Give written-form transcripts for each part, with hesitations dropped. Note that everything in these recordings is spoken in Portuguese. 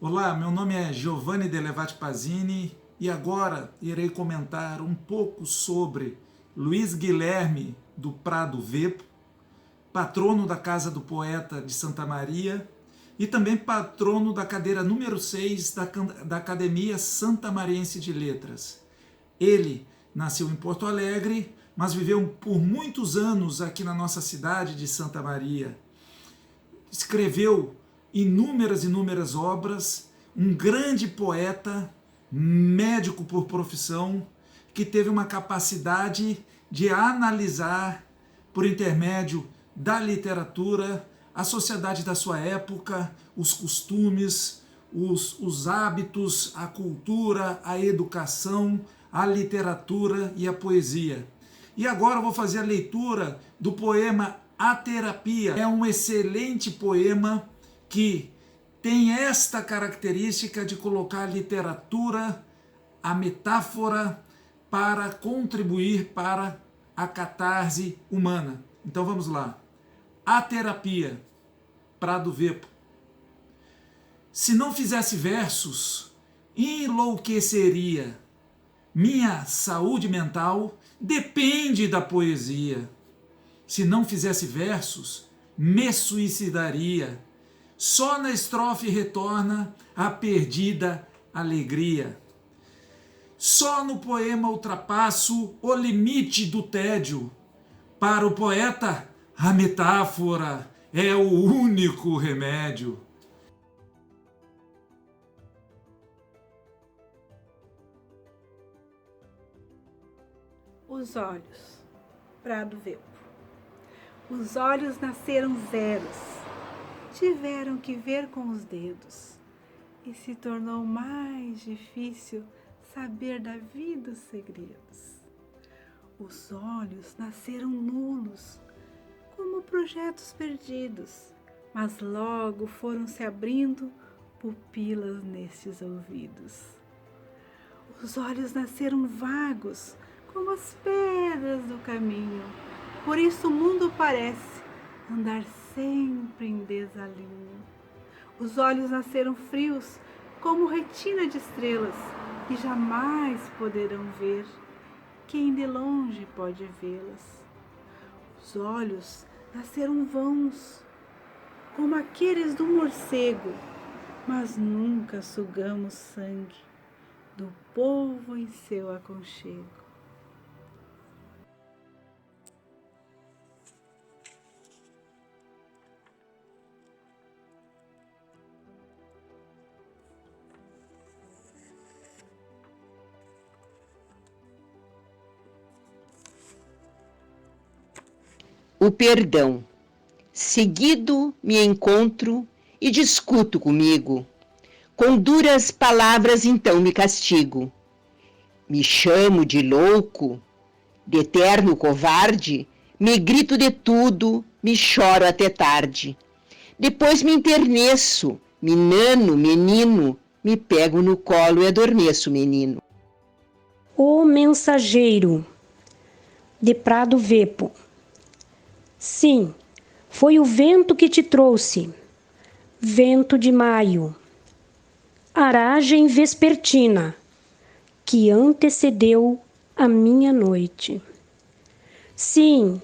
Olá, meu nome é Giovanni Delevati Pazini e agora irei comentar um pouco sobre Luiz Guilherme do Prado Vepo, patrono da Casa do Poeta de Santa Maria e também patrono da cadeira número 6 da Academia Santamariense de Letras. Ele nasceu em Porto Alegre, mas viveu por muitos anos aqui na nossa cidade de Santa Maria. Escreveu inúmeras obras, um grande poeta, médico por profissão, que teve uma capacidade de analisar, por intermédio da literatura, a sociedade da sua época, os costumes, os hábitos, a cultura, a educação, a literatura e a poesia. E agora eu vou fazer a leitura do poema A Terapia. É um excelente poema que tem esta característica de colocar a literatura, a metáfora, para contribuir para a catarse humana. Então vamos lá. A Terapia, Prado Vepo. Se não fizesse versos, enlouqueceria. Minha saúde mental depende da poesia. Se não fizesse versos, me suicidaria. Só na estrofe retorna a perdida alegria. Só no poema ultrapasso o limite do tédio. Para o poeta, a metáfora é o único remédio. Os olhos, Prado Vepo. Os olhos nasceram zeros, tiveram que ver com os dedos, e se tornou mais difícil saber da vida os segredos. Os olhos nasceram nulos, como projetos perdidos, mas logo foram se abrindo pupilas nestes ouvidos. Os olhos nasceram vagos, como as pedras do caminho, por isso o mundo parece andar sempre em desalinho. Os olhos nasceram frios, como retina de estrelas, que jamais poderão ver quem de longe pode vê-las. Os olhos nasceram vãos, como aqueles do morcego, mas nunca sugamos sangue do povo em seu aconchego. O perdão. Seguido me encontro e discuto comigo. Com duras palavras então me castigo. Me chamo de louco, de eterno covarde, me grito de tudo, me choro até tarde. Depois me enterneço, me nano, menino, me pego no colo e adormeço, menino. O mensageiro, de Prado Vepo. Sim, foi o vento que te trouxe, vento de maio, aragem vespertina, que antecedeu a minha noite. Sim,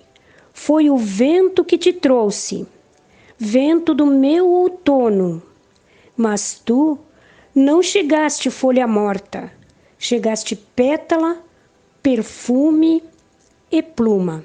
foi o vento que te trouxe, vento do meu outono, mas tu não chegaste folha morta, chegaste pétala, perfume e pluma.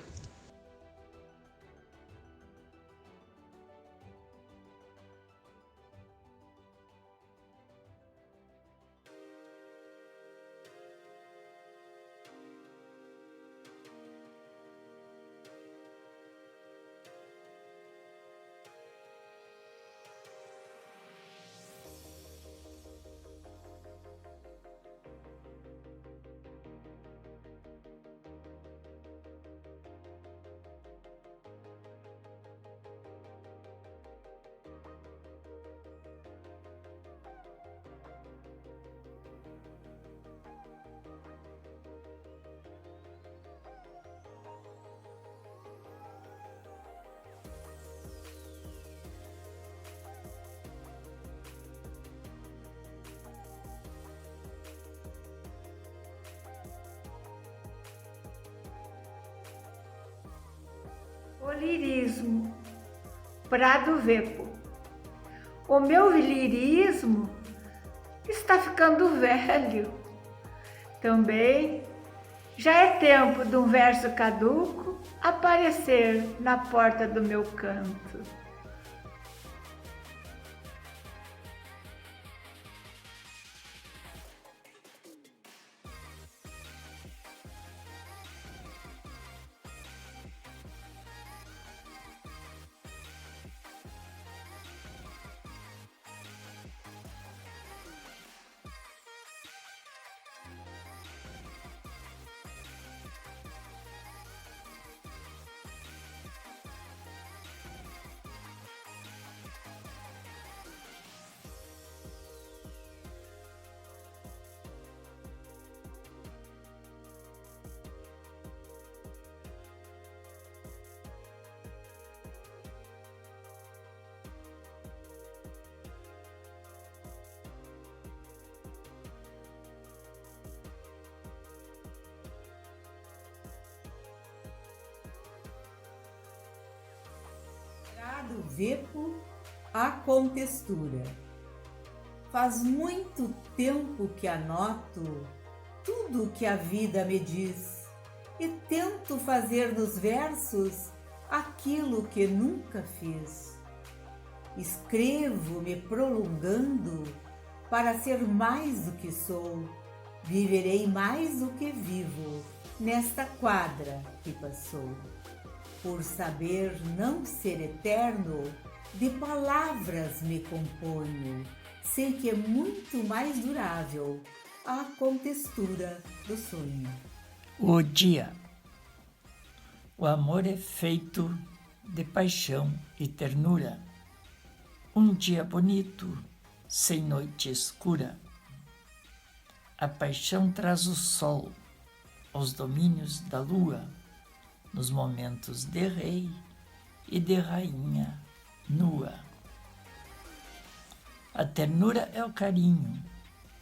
lirismo, Prado Vepo. O meu lirismo está ficando velho. Também já é tempo de um verso caduco aparecer na porta do meu canto. Prado Vepo, a contextura. Faz muito tempo que anoto tudo que a vida me diz e tento fazer nos versos aquilo que nunca fiz. Escrevo me prolongando para ser mais do que sou. Viverei mais do que vivo nesta quadra que passou. Por saber não ser eterno, de palavras me componho. Sei que é muito mais durável a contextura do sonho. O dia. O amor é feito de paixão e ternura. Um dia bonito, sem noite escura. A paixão traz o sol aos domínios da lua, nos momentos de rei e de rainha nua. A ternura é o carinho,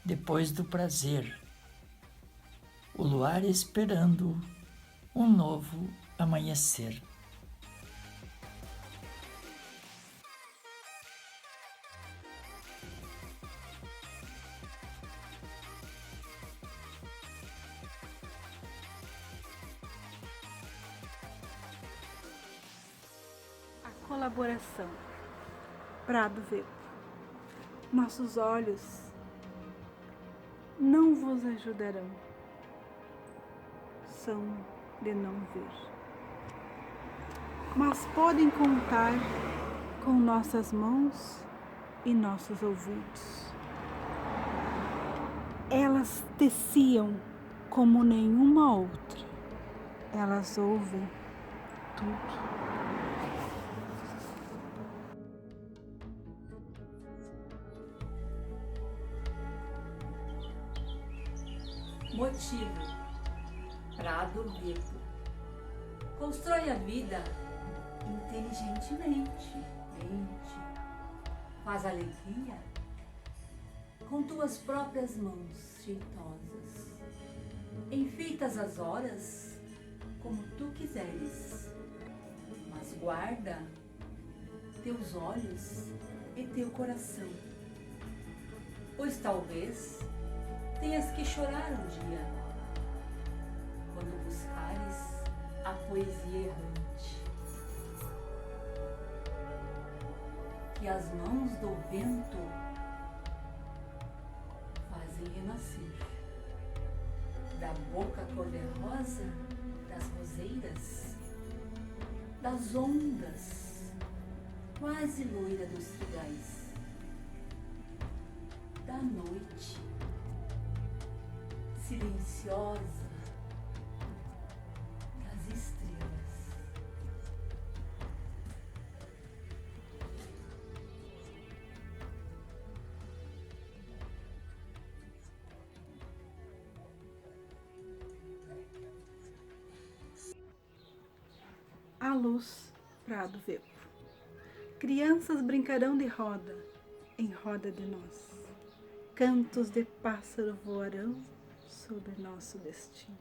depois do prazer. O luar esperando um novo amanhecer. Colaboração. Prado Vepo. Nossos olhos não vos ajudarão. São de não ver. Mas podem contar com nossas mãos e nossos ouvidos. Elas teciam como nenhuma outra. Elas ouvem tudo. Motivo. Prado Vepo. Constrói a vida inteligentemente. Faz alegria com tuas próprias mãos jeitosas. Enfeitas as horas como tu quiseres, mas guarda teus olhos e teu coração, pois talvez tenhas que chorar um dia, quando buscares a poesia errante, que as mãos do vento fazem renascer, da boca cor-de-rosa das roseiras, das ondas quase loira dos trigais, da noite silenciosa das estrelas. A luz, Prado Vepo. Crianças brincarão de roda, em roda de nós. Cantos de pássaro voarão sobre nosso destino.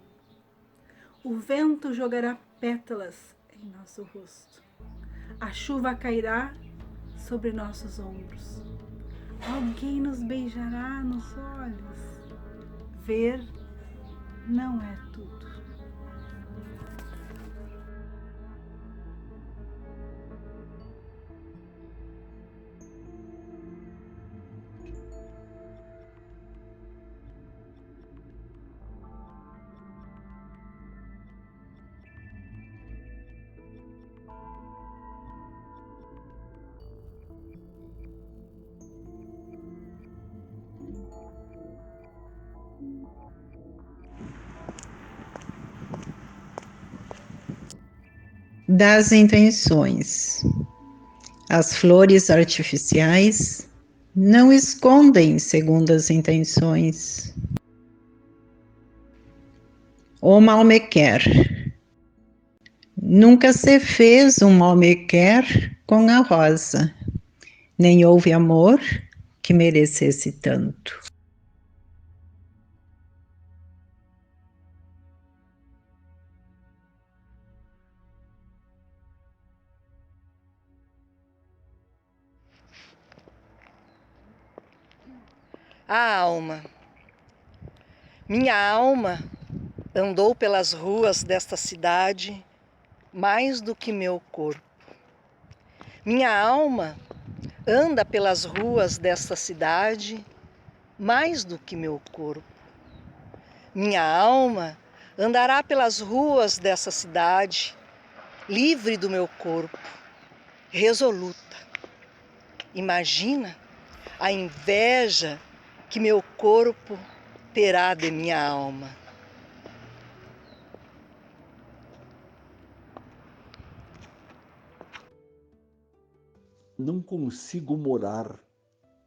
O vento jogará pétalas em nosso rosto. A chuva cairá sobre nossos ombros. Alguém nos beijará nos olhos. Ver não é tudo. Das intenções. As flores artificiais não escondem segundas intenções. O mal me quer. Nunca se fez um mal me quer com a rosa, nem houve amor que merecesse tanto. A alma. Minha alma andou pelas ruas desta cidade mais do que meu corpo. Minha alma anda pelas ruas desta cidade mais do que meu corpo. Minha alma andará pelas ruas dessa cidade, livre do meu corpo, resoluta. Imagina a inveja que meu corpo terá de minha alma. Não consigo morar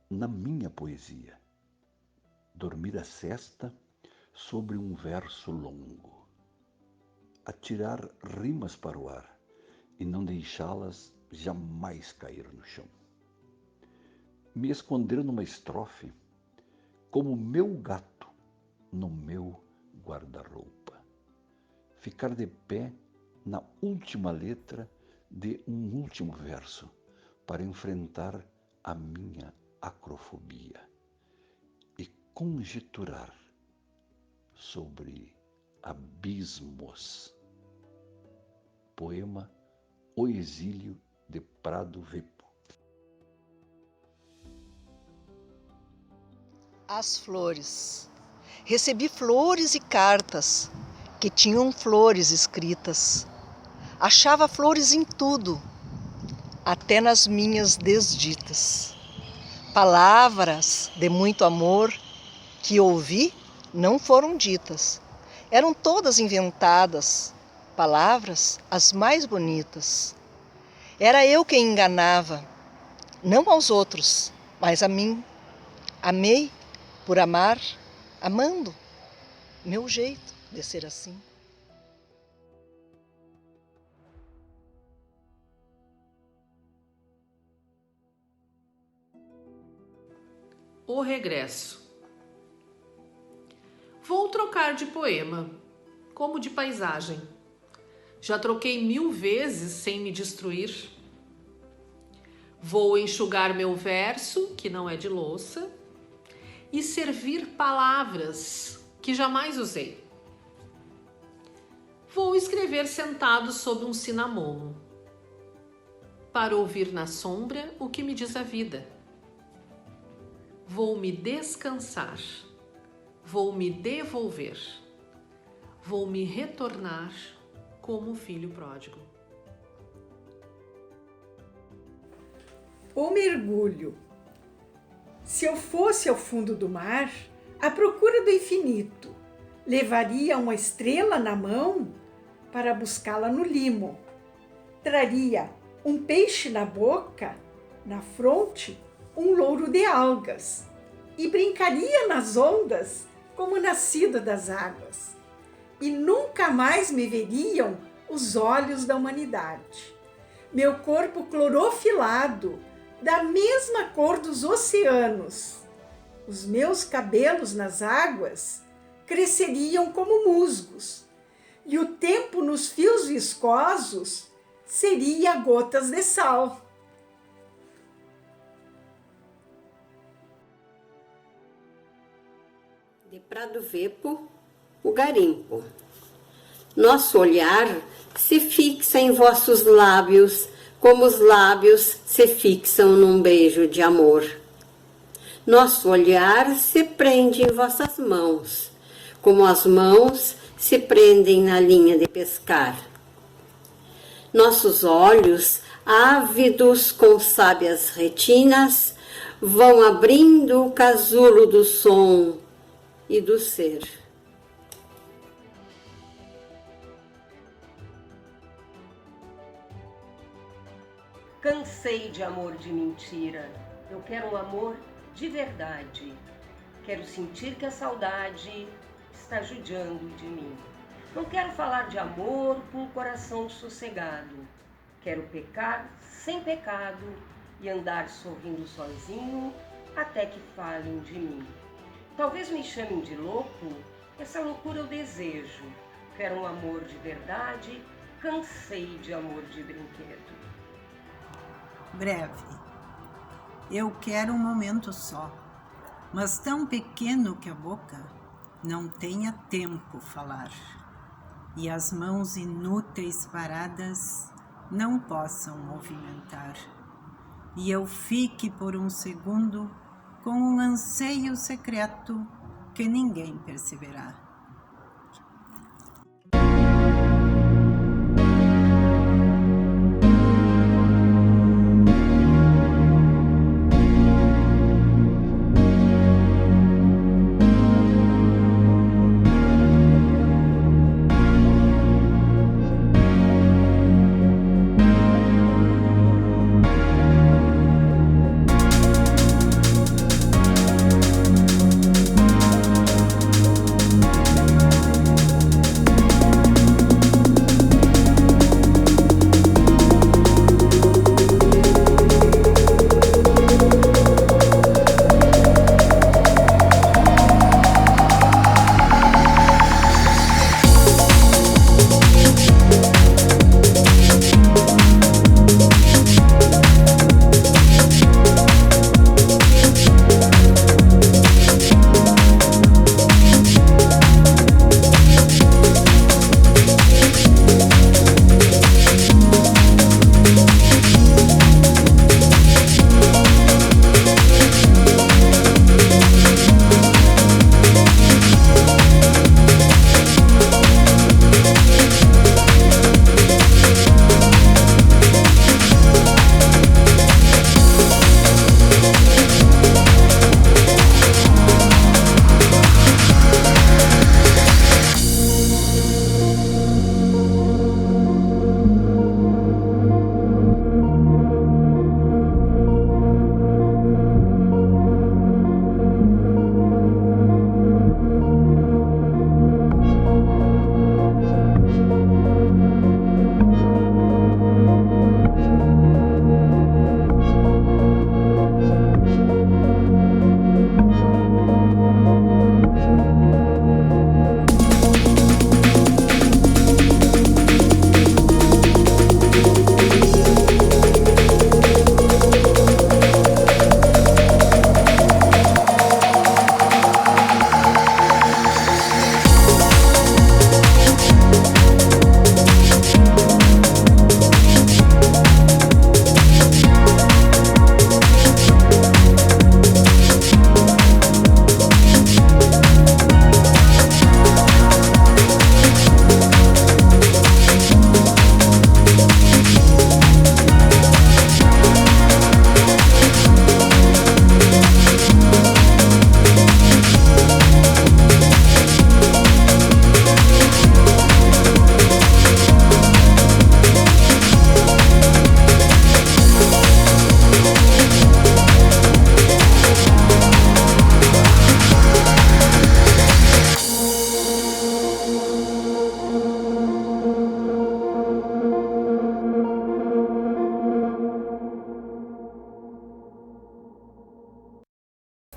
na minha poesia, dormir a sesta sobre um verso longo, atirar rimas para o ar e não deixá-las jamais cair no chão. Me esconder numa estrofe como meu gato no meu guarda-roupa. Ficar de pé na última letra de um último verso para enfrentar a minha acrofobia e conjecturar sobre abismos. Poema O Exílio de Prado Vepo. As flores. Recebi flores e cartas que tinham flores escritas. Achava flores em tudo, até nas minhas desditas. Palavras de muito amor que ouvi não foram ditas. Eram todas inventadas, palavras as mais bonitas. Era eu quem enganava, não aos outros, mas a mim. Amei por amar, amando, meu jeito de ser assim. O regresso. Vou trocar de poema, como de paisagem. Já troquei 1000 vezes sem me destruir. Vou enxugar meu verso, que não é de louça, e servir palavras que jamais usei. Vou escrever sentado sob um cinamomo, para ouvir na sombra o que me diz a vida. Vou me descansar, vou me devolver, vou me retornar como filho pródigo. O mergulho. Se eu fosse ao fundo do mar, à procura do infinito, levaria uma estrela na mão para buscá-la no limo. Traria um peixe na boca, na fronte, um louro de algas, e brincaria nas ondas como nascido das águas. E nunca mais me veriam os olhos da humanidade. Meu corpo clorofilado, da mesma cor dos oceanos. Os meus cabelos nas águas cresceriam como musgos, e o tempo nos fios viscosos seria gotas de sal. De Prado Vepo, o garimpo. Nosso olhar se fixa em vossos lábios, como os lábios se fixam num beijo de amor. Nosso olhar se prende em vossas mãos, como as mãos se prendem na linha de pescar. Nossos olhos, ávidos com sábias retinas, vão abrindo o casulo do som e do ser. Cansei de amor de mentira, eu quero um amor de verdade. Quero sentir que a saudade está judiando de mim. Não quero falar de amor com o coração sossegado. Quero pecar sem pecado e andar sorrindo sozinho até que falem de mim. Talvez me chamem de louco, essa loucura eu desejo. Quero um amor de verdade, cansei de amor de brinquedo. Breve. Eu quero um momento só, mas tão pequeno que a boca não tenha tempo falar, e as mãos inúteis paradas não possam movimentar, e eu fique por um segundo com um anseio secreto que ninguém perceberá.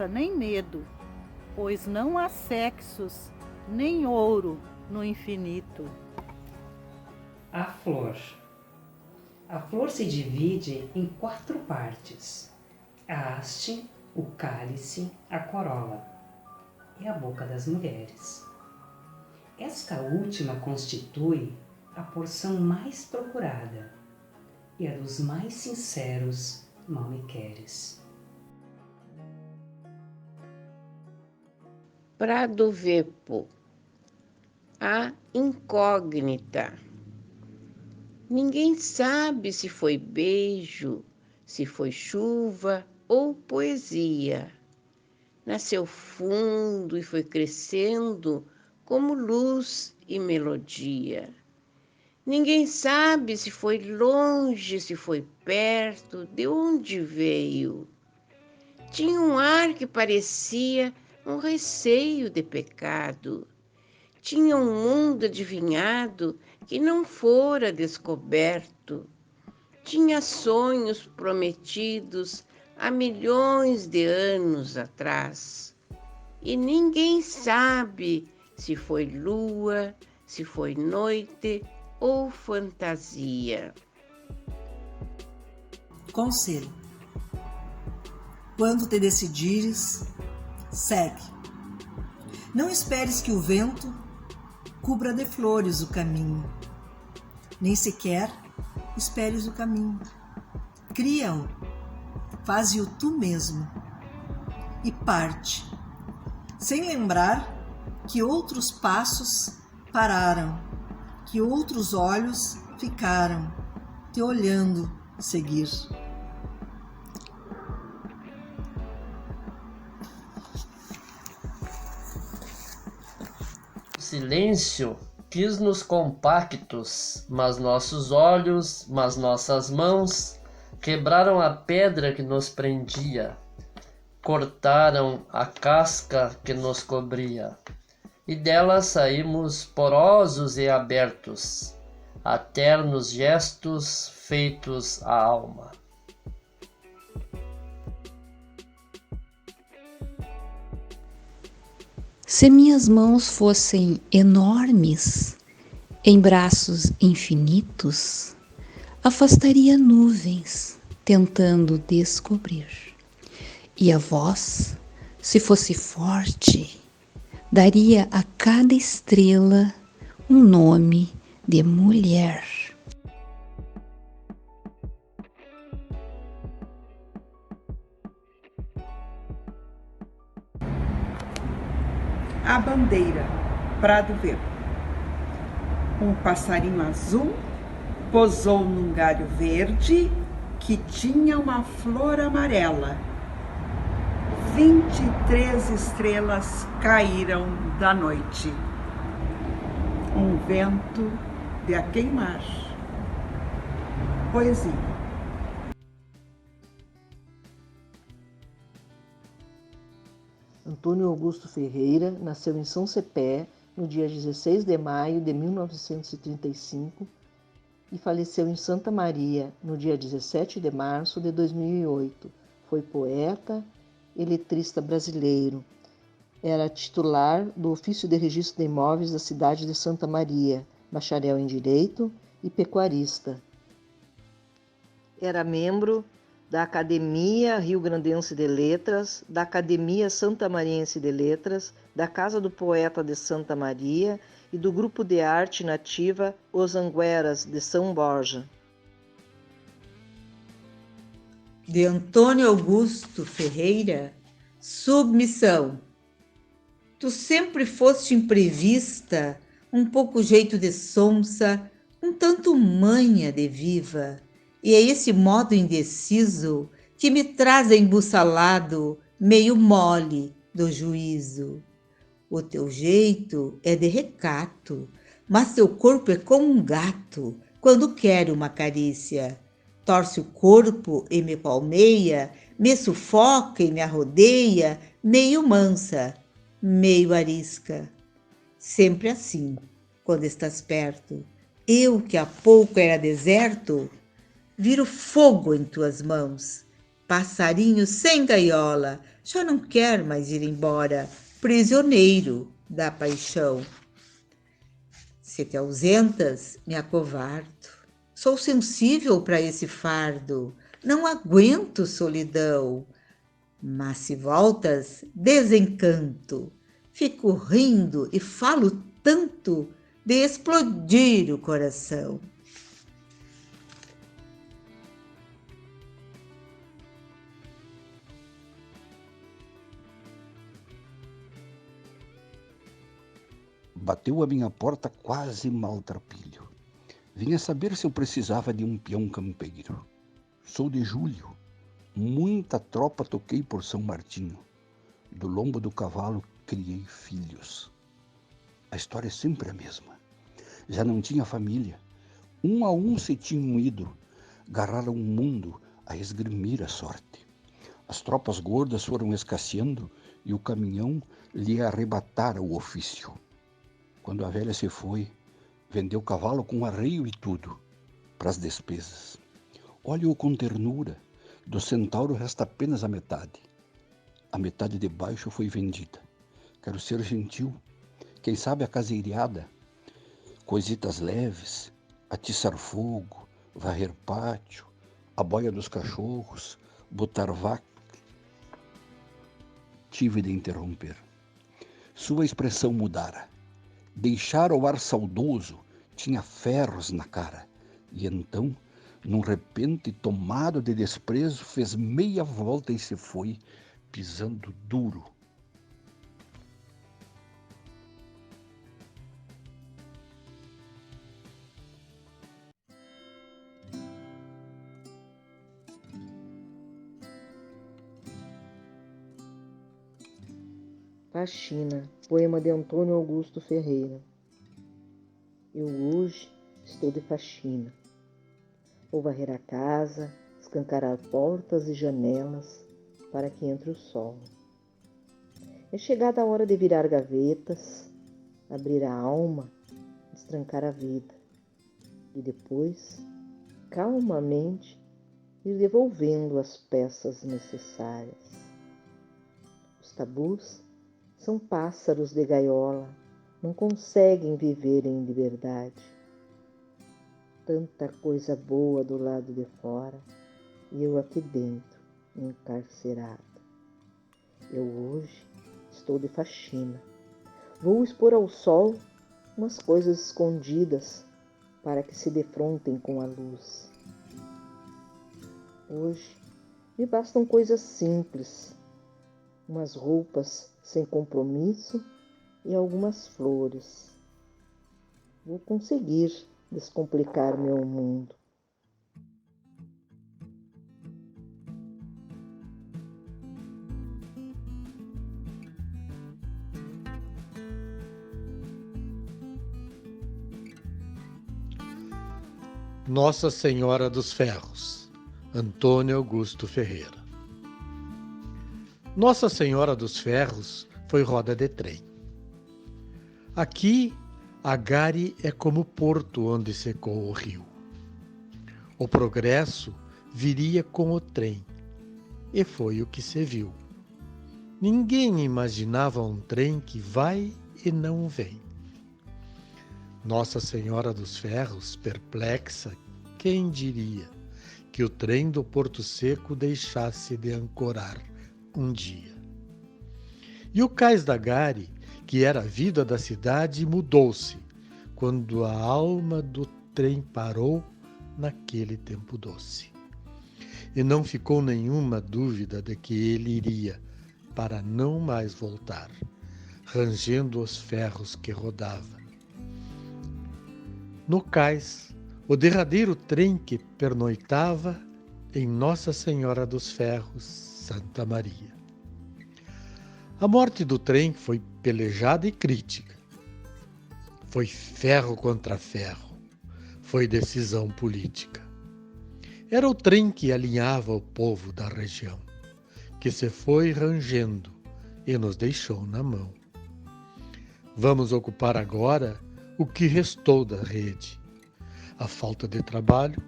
Nem medo, pois não há sexos, nem ouro no infinito. A flor. A flor se divide em 4 partes: a haste, o cálice, a corola e a boca das mulheres. Esta última constitui a porção mais procurada e a dos mais sinceros mal-me-queres. Prado Vepo, a incógnita. Ninguém sabe se foi beijo, se foi chuva ou poesia. Nasceu fundo e foi crescendo como luz e melodia. Ninguém sabe se foi longe, se foi perto, de onde veio. Tinha um ar que parecia um receio de pecado. Tinha um mundo adivinhado que não fora descoberto. Tinha sonhos prometidos há milhões de anos atrás. E ninguém sabe se foi lua, se foi noite ou fantasia. Conselho: quando te decidires, segue. Não esperes que o vento cubra de flores o caminho. Nem sequer esperes o caminho. Cria-o, faze-o tu mesmo e parte, sem lembrar que outros passos pararam, que outros olhos ficaram te olhando seguir. Silêncio quis-nos compactos, mas nossos olhos, mas nossas mãos quebraram a pedra que nos prendia, cortaram a casca que nos cobria, e dela saímos porosos e abertos, a ternos gestos feitos à alma. Se minhas mãos fossem enormes, em braços infinitos, afastaria nuvens, tentando descobrir. E a voz, se fosse forte, daria a cada estrela um nome de mulher. A bandeira, Prado Vepo. Um passarinho azul pousou num galho verde que tinha uma flor amarela. 23 estrelas caíram da noite. Um vento de a queimar. Poesia. Antônio Augusto Ferreira nasceu em São Cepé no dia 16 de maio de 1935 e faleceu em Santa Maria no dia 17 de março de 2008. Foi poeta e letrista brasileiro. Era titular do Ofício de Registro de Imóveis da cidade de Santa Maria, bacharel em Direito e pecuarista. Era membro da Academia Rio-Grandense de Letras, da Academia Santamariense de Letras, da Casa do Poeta de Santa Maria e do Grupo de Arte Nativa Os Angueras de São Borja. De Antônio Augusto Ferreira, submissão. Tu sempre foste imprevista, um pouco jeito de sonsa, um tanto manha de viva. E é esse modo indeciso que me traz embussalado, meio mole do juízo. O teu jeito é de recato, mas teu corpo é como um gato quando quer uma carícia. Torce o corpo e me palmeia, me sufoca e me arrodeia, meio mansa, meio arisca. Sempre assim, quando estás perto. Eu, que há pouco era deserto, viro fogo em tuas mãos. Passarinho sem gaiola, já não quer mais ir embora, prisioneiro da paixão. Se te ausentas, me acovardo. Sou sensível para esse fardo, não aguento solidão. Mas se voltas, desencanto. Fico rindo e falo tanto de explodir o coração. Bateu à minha porta quase maltrapilho. Vinha saber se eu precisava de um peão campeiro. Sou de julho, muita tropa toquei por São Martinho. Do lombo do cavalo criei filhos. A história é sempre a mesma. Já não tinha família. Um a um se tinham ido. Garraram o mundo a esgrimir a sorte. As tropas gordas foram escasseando e o caminhão lhe arrebatara o ofício. Quando a velha se foi, vendeu o cavalo com arreio e tudo, para as despesas. Olhe-o com ternura, do centauro resta apenas a metade. A metade de baixo foi vendida. Quero ser gentil, quem sabe a caseiriada, coisitas leves, atiçar fogo, varrer pátio, a boia dos cachorros, botar vaca. Tive de interromper. Sua expressão mudara. Deixara o ar saudoso, tinha ferros na cara. E então, num repente tomado de desprezo, fez meia volta e se foi, pisando duro. Faxina, poema de Antônio Augusto Ferreira. Eu hoje estou de faxina. Vou varrer a casa, escancarar portas e janelas para que entre o sol. É chegada a hora de virar gavetas, abrir a alma, destrancar a vida e depois, calmamente, ir devolvendo as peças necessárias. Os tabus são pássaros de gaiola, não conseguem viver em liberdade. Tanta coisa boa do lado de fora e eu aqui dentro, encarcerado. Eu hoje estou de faxina. Vou expor ao sol umas coisas escondidas para que se defrontem com a luz. Hoje me bastam coisas simples, umas roupas sem compromisso e algumas flores. Vou conseguir descomplicar meu mundo. Nossa Senhora dos Ferros, Antônio Augusto Ferreira. Nossa Senhora dos Ferros foi roda de trem. Aqui, Agari é como o porto onde secou o rio. O progresso viria com o trem, e foi o que se viu. Ninguém imaginava um trem que vai e não vem. Nossa Senhora dos Ferros, perplexa, quem diria que o trem do Porto Seco deixasse de ancorar um dia. E o cais da Gari, que era a vida da cidade, mudou-se quando a alma do trem parou naquele tempo doce. E não ficou nenhuma dúvida de que ele iria para não mais voltar, rangendo os ferros que rodava. No cais, o derradeiro trem que pernoitava em Nossa Senhora dos Ferros, Santa Maria. A morte do trem foi pelejada e crítica. Foi ferro contra ferro. Foi decisão política. Era o trem que alinhava o povo da região, que se foi rangendo e nos deixou na mão. Vamos ocupar agora o que restou da rede. A falta de trabalho,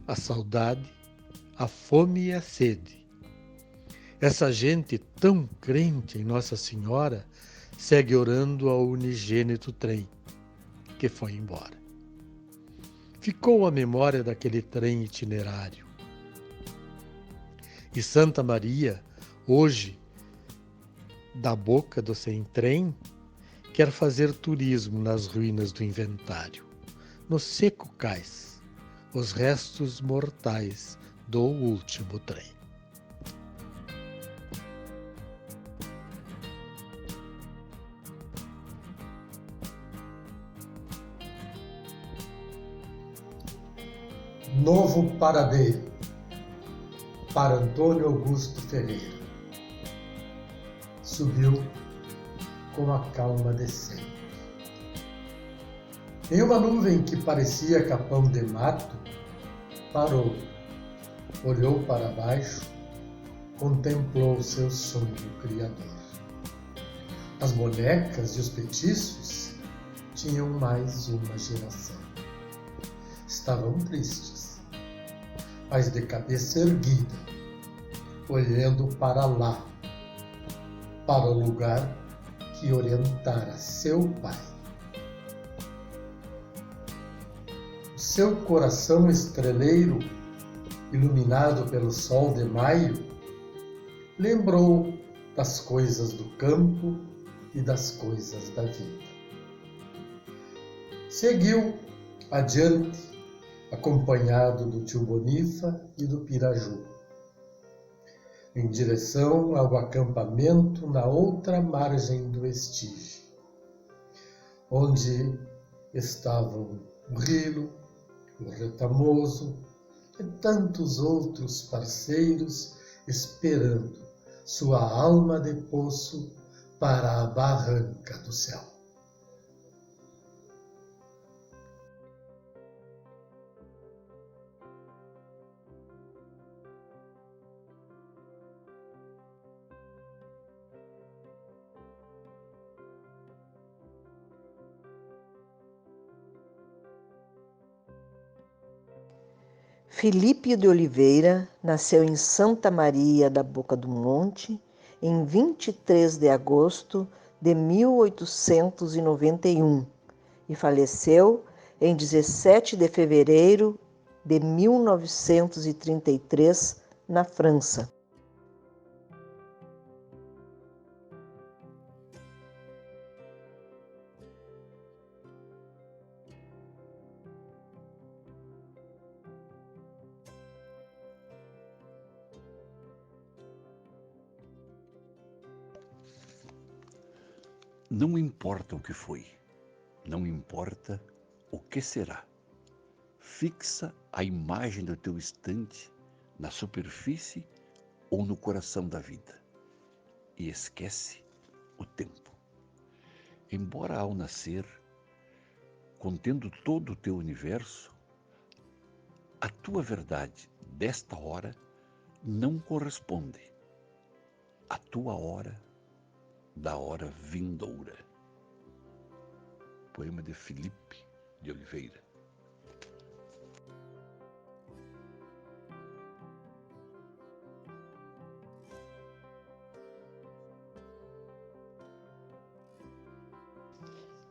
a saudade, a fome e a sede. Essa gente tão crente em Nossa Senhora segue orando ao unigênito trem, que foi embora. ficou a memória daquele trem itinerário. E Santa Maria, hoje, da boca do sem-trem, quer fazer turismo nas ruínas do inventário, no seco cais, os restos mortais do último trem. Novo paradeiro, para Antônio Augusto Ferreira. Subiu com a calma de sempre. Em uma nuvem que parecia capão de mato, parou, olhou para baixo, contemplou seu sonho criador. As bonecas e os petiços tinham mais uma geração. Estavam tristes, mas de cabeça erguida, olhando para lá, para o lugar que orientara seu pai. O seu coração estreleiro, iluminado pelo sol de maio, lembrou das coisas do campo e das coisas da vida. Seguiu adiante, acompanhado do tio Bonifa e do Piraju, em direção ao acampamento na outra margem do Estige, onde estavam o Rilo, o Retamoso e tantos outros parceiros esperando sua alma de poço para a barranca do céu. Filipe de Oliveira nasceu em Santa Maria da Boca do Monte em 23 de agosto de 1891 e faleceu em 17 de fevereiro de 1933 na França. Não importa o que foi, não importa o que será. Fixa a imagem do teu estante na superfície ou no coração da vida e esquece o tempo. Embora ao nascer, contendo todo o teu universo, a tua verdade desta hora não corresponde à tua hora da hora vindoura. Poema de Filipe de Oliveira.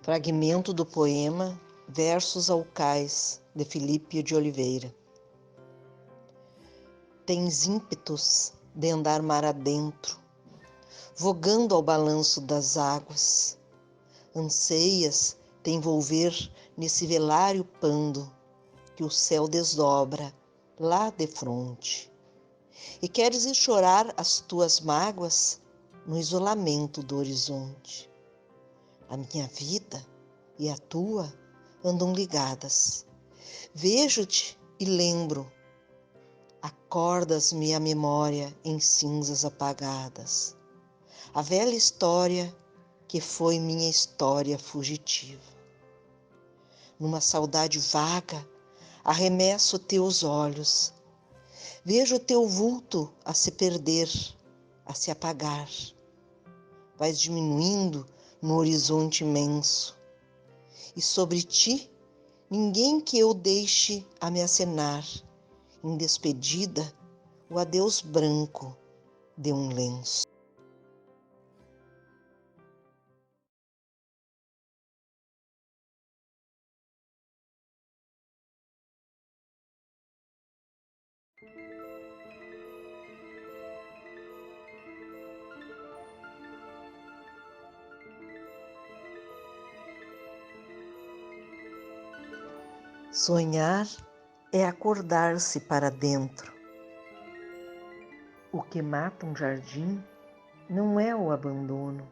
Fragmento do poema Versos ao Cais, de Filipe de Oliveira. Tens ímpetos de andar mar adentro, vogando ao balanço das águas. Anseias te envolver nesse velário pando que o céu desdobra lá defronte. E queres ir chorar as tuas mágoas no isolamento do horizonte. A minha vida e a tua andam ligadas. Vejo-te e lembro. Acordas-me a memória em cinzas apagadas. A velha história que foi minha história fugitiva. Numa saudade vaga, arremesso teus olhos. Vejo teu vulto a se perder, a se apagar. Vais diminuindo no horizonte imenso. E sobre ti, ninguém que eu deixe a me acenar. Em despedida, o adeus branco de um lenço. Sonhar é acordar-se para dentro. O que mata um jardim não é o abandono.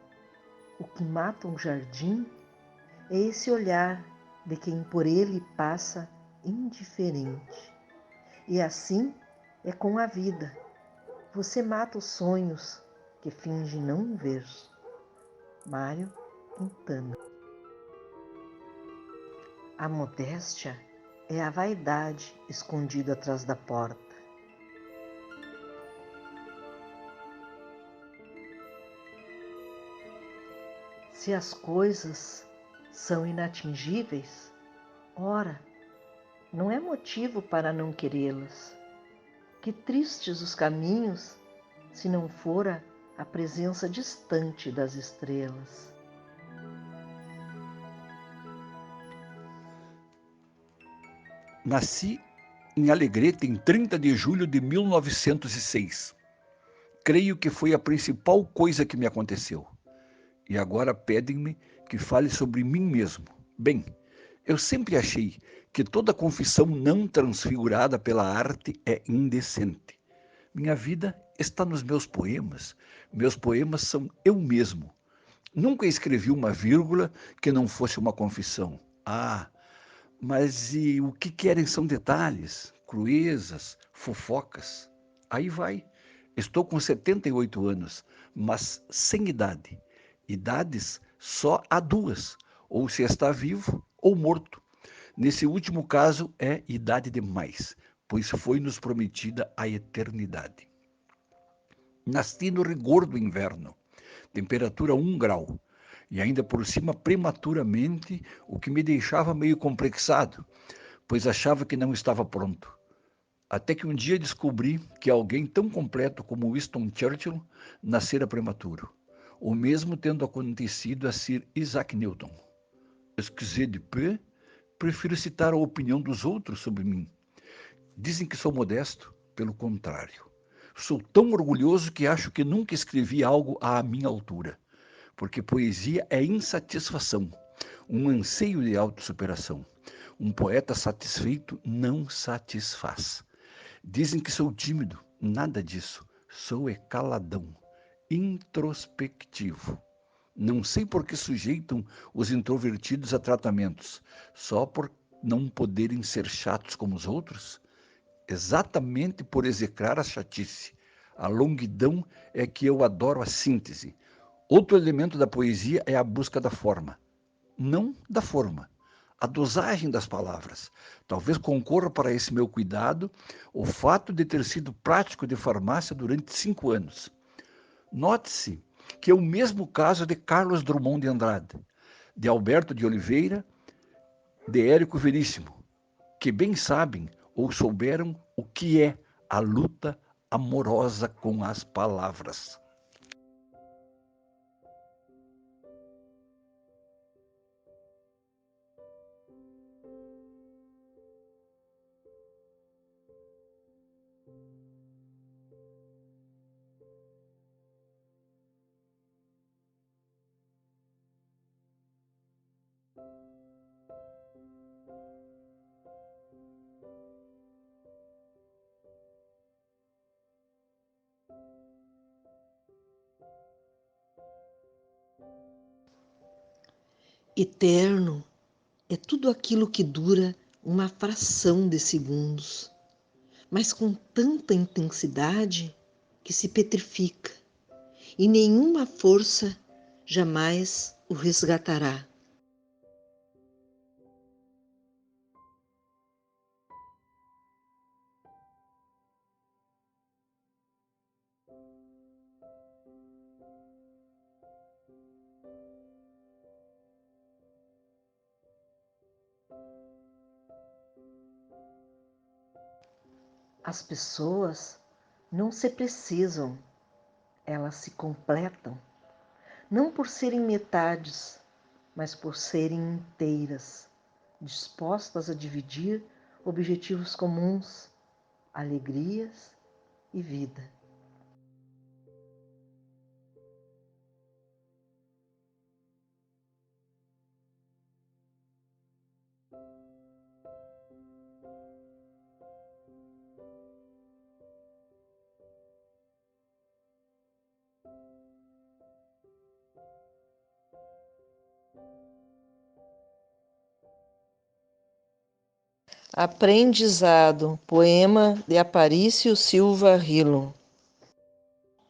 O que mata um jardim é esse olhar de quem por ele passa indiferente. E assim é com a vida. Você mata os sonhos que finge não ver. Mário Quintana. A modéstia é a vaidade escondida atrás da porta. Se as coisas são inatingíveis, ora, não é motivo para não querê-las. Que tristes os caminhos, se não fora a presença distante das estrelas. Nasci em Alegrete em 30 de julho de 1906. Creio que foi a principal coisa que me aconteceu. E agora pedem-me que fale sobre mim mesmo. Bem, eu sempre achei que toda confissão não transfigurada pela arte é indecente. Minha vida está nos meus poemas. Meus poemas são eu mesmo. Nunca escrevi uma vírgula que não fosse uma confissão. Mas e o que querem são detalhes, cruezas, fofocas. Aí vai. Estou com 78 anos, mas sem idade. Idades só há duas, ou se está vivo ou morto. Nesse último caso é idade demais, pois foi-nos prometida a eternidade. Nasci no rigor do inverno, temperatura 1 grau, e ainda por cima prematuramente, o que me deixava meio complexado, pois achava que não estava pronto. Até que um dia descobri que alguém tão completo como Winston Churchill nascera prematuro, o mesmo tendo acontecido a Sir Isaac Newton. Excusez du peu, prefiro citar a opinião dos outros sobre mim. Dizem que sou modesto, pelo contrário. Sou tão orgulhoso que acho que nunca escrevi algo à minha altura, porque poesia é insatisfação, um anseio de autossuperação. Um poeta satisfeito não satisfaz. Dizem que sou tímido, nada disso. Sou caladão, introspectivo. Não sei por que sujeitam os introvertidos a tratamentos, só por não poderem ser chatos como os outros? Exatamente por execrar a chatice. A longuidão é que eu adoro a síntese. Outro elemento da poesia é a busca da forma. Não da forma. A dosagem das palavras. Talvez concorra para esse meu cuidado o fato de ter sido prático de farmácia durante 5 anos. Note-se que é o mesmo caso de Carlos Drummond de Andrade, de Alberto de Oliveira, de Érico Veríssimo, que bem sabem ou souberam o que é a luta amorosa com as palavras. Eterno é tudo aquilo que dura uma fração de segundos, mas com tanta intensidade que se petrifica, e nenhuma força jamais o resgatará. As pessoas não se precisam, elas se completam, não por serem metades, mas por serem inteiras, dispostas a dividir objetivos comuns, alegrias e vida. Aprendizado, poema de Aparício Silva Rilo.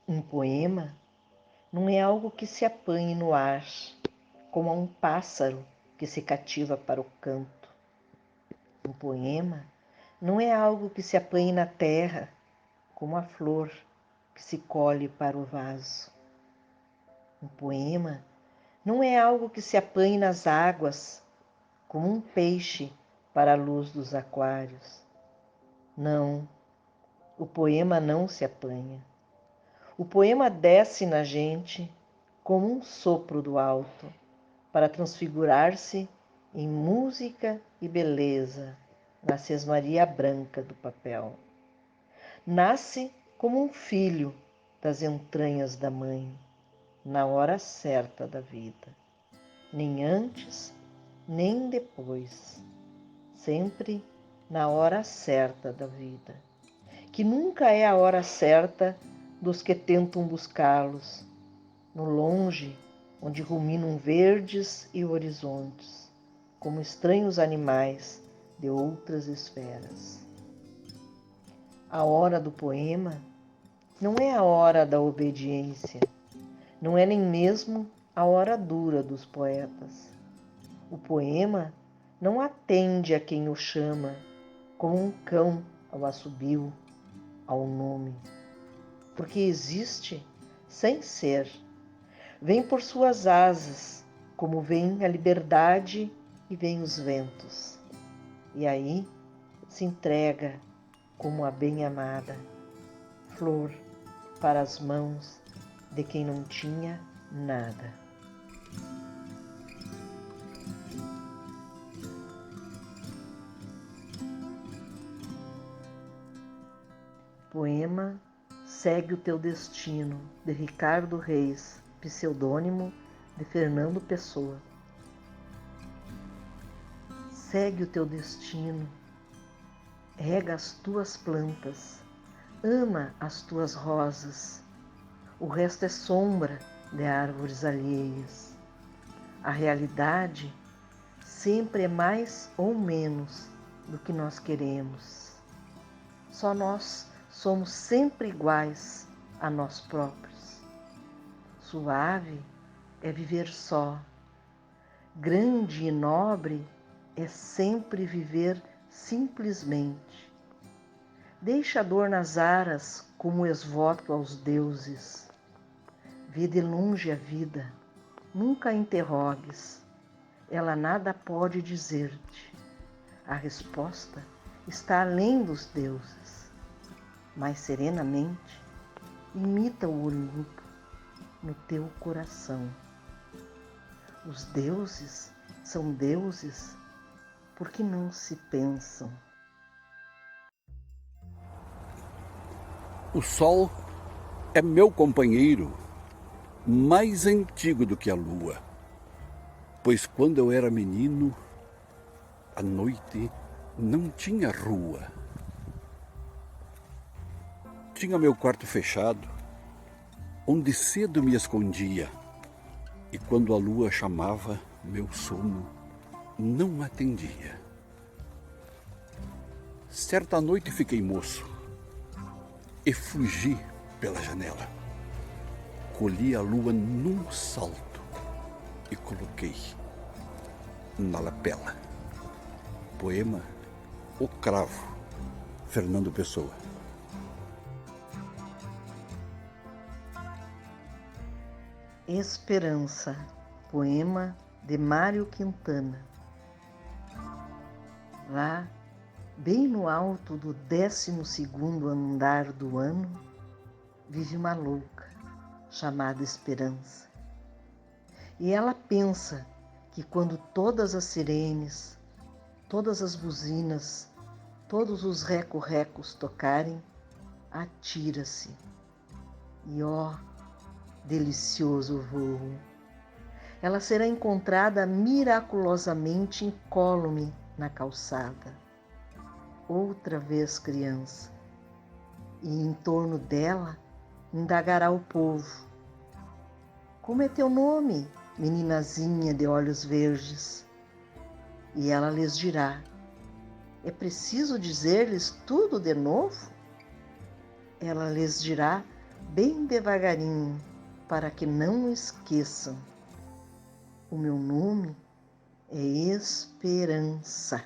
Um poema não é algo que se apanhe no ar, como a um pássaro que se cativa para o canto. Um poema não é algo que se apanhe na terra, como a flor que se colhe para o vaso. Um poema não é algo que se apanhe nas águas, como um peixe para a luz dos aquários. Não, o poema não se apanha. O poema desce na gente como um sopro do alto, para transfigurar-se em música e beleza na sesmaria branca do papel. Nasce como um filho das entranhas da mãe, na hora certa da vida, nem antes, nem depois, sempre na hora certa da vida, que nunca é a hora certa dos que tentam buscá-los, no longe, onde ruminam verdes e horizontes, como estranhos animais de outras esferas. A hora do poema não é a hora da obediência, não é nem mesmo a hora dura dos poetas. O poema não atende a quem o chama, como um cão ao assobio, ao nome, porque existe sem ser. Vem por suas asas, como vem a liberdade e vem os ventos. E aí se entrega como a bem-amada, flor para as mãos de quem não tinha nada. Poema Segue o Teu Destino, de Ricardo Reis, pseudônimo de Fernando Pessoa. Segue o teu destino, rega as tuas plantas, ama as tuas rosas, o resto é sombra de árvores alheias. A realidade sempre é mais ou menos do que nós queremos. Só nós somos sempre iguais a nós próprios. Suave é viver só. Grande e nobre é sempre viver simplesmente. Deixa a dor nas aras como esvoto aos deuses. Vê de longe a vida, nunca a interrogues. Ela nada pode dizer-te. A resposta está além dos deuses. Mais serenamente, imita o Olimpo no teu coração. Os deuses são deuses porque não se pensam. O sol é meu companheiro, mais antigo do que a lua, pois quando eu era menino, à noite não tinha rua. Tinha meu quarto fechado, onde cedo me escondia, e quando a lua chamava, meu sono não atendia. Certa noite fiquei moço e fugi pela janela. Colhi a lua num salto e coloquei na lapela. Poema O Cravo, Fernando Pessoa. Esperança, poema de Mário Quintana. Lá, bem no alto do 12º andar do ano, vive uma louca chamada Esperança. E ela pensa que quando todas as sirenes, todas as buzinas, todos os reco-recos tocarem, atira-se. E ó, delicioso voo! Ela será encontrada miraculosamente incólume na calçada. Outra vez criança. E em torno dela indagará o povo. Como é teu nome, meninazinha de olhos verdes? E ela lhes dirá: é preciso dizer-lhes tudo de novo? Ela lhes dirá bem devagarinho, para que não esqueçam. O meu nome é Esperança.